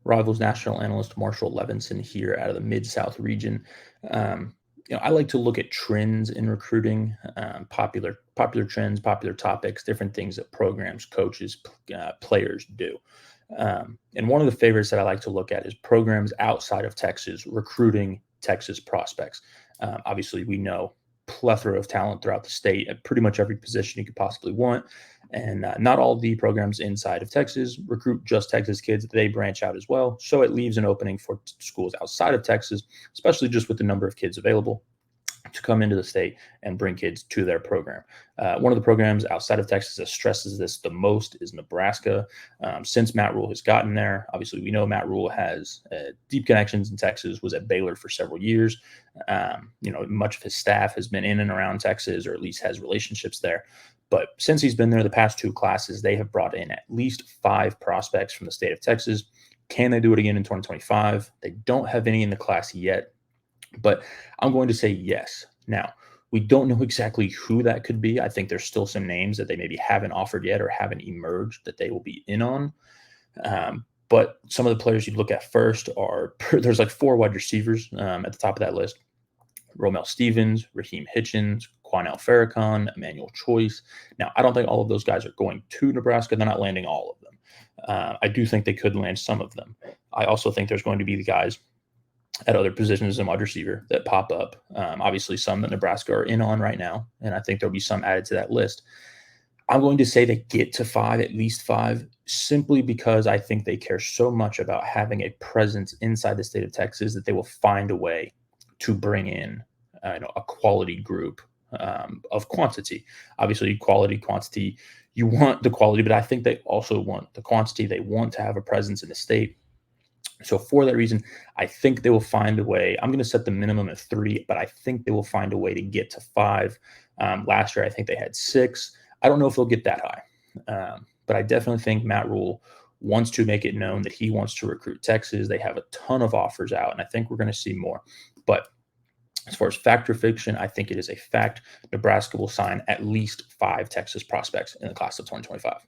Rivals national analyst Marshall Levenson here out of the Mid-South region. I like to look at trends in recruiting, popular trends, popular topics, different things that programs, coaches, players do. And one of the favorites that I like to look at is programs outside of Texas recruiting Texas prospects. Obviously, we know plethora of talent throughout the state at pretty much every position you could possibly want. And not all the programs inside of Texas recruit just Texas kids. They branch out as well. So it leaves an opening for schools outside of Texas, especially just with the number of kids available, to come into the state and bring kids to their program. One of the programs outside of Texas that stresses this the most is Nebraska. Since Matt Rule has gotten there, obviously we know Matt Rule has deep connections in Texas, was at Baylor for several years. Much of his staff has been in and around Texas, or at least has relationships there. But since he's been there the past two classes, they have brought in at least 5 prospects from the state of Texas. Can they do it again in 2025? They don't have any in the class yet, but I'm going to say yes. Now, we don't know exactly who that could be. I think there's still some names that they maybe haven't offered yet or haven't emerged that they will be in on. But some of the players you look at first are, there's like 4 wide receivers at the top of that list. Romel Stevens, Raheem Hitchens, Quanell Farrakhan, Emmanuel Choice. Now, I don't think all of those guys are going to Nebraska. They're not landing all of them. I do think they could land some of them. I also think there's going to be the guys at other positions in wide receiver that pop up. Obviously, some that Nebraska are in on right now, and I think there'll be some added to that list. I'm going to say they get to 5, at least 5, simply because I think they care so much about having a presence inside the state of Texas that they will find a way to bring in a quality group of quantity. Obviously, quality, quantity, you want the quality, but I think they also want the quantity. They want to have a presence in the state. So for that reason, I think they will find a way. I'm going to set the minimum at 3, but I think they will find a way to get to 5. Last year, I think they had 6. I don't know if they'll get that high, but I definitely think Matt Rule wants to make it known that he wants to recruit Texas. They have a ton of offers out, and I think we're going to see more. But as far as fact or fiction, I think it is a fact. Nebraska will sign at least 5 Texas prospects in the class of 2025.